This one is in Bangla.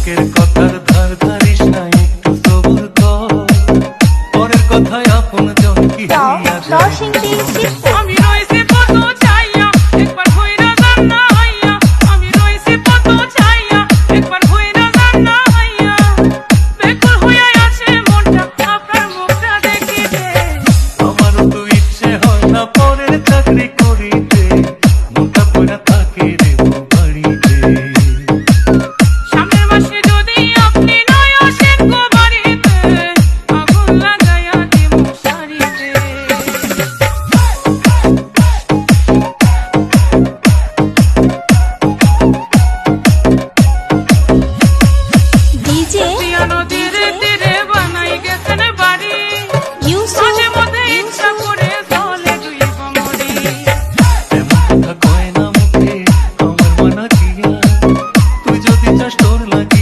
বুকের কথার ধার ধারিস না, একটু সবুর কর, পরের কথায় আপন জন কি হইয়া যায়। আমি রয়েছে কত চাইয়া, একবার হইরা যান না হইয়া। আমি রয়েছে কত চাইয়া, একবার হইরা যান না হইয়া। বেকুল হইয়া আছে মনটা আপনার মুখটা দেখিতে। আমারও তো ইচ্ছে হয় না পরের চাকরি করিতে, মনটা পড়া থাকে রে বউ বাড়িতে। সামনের মাসে যদি আপনি নয় আসেন গো বাড়িতে, আগুন লাগাইয়া দিব শাড়িতে। দিয়া নদীর তীরে বানাই গেছেন বাড়ি, মাঝে মধ্যে ইচ্ছা করে জলে ডুইব মরি। এমন কথা কয় না মুখে আমার মানা দিয়া, তুই যদি চাস তোর লাগে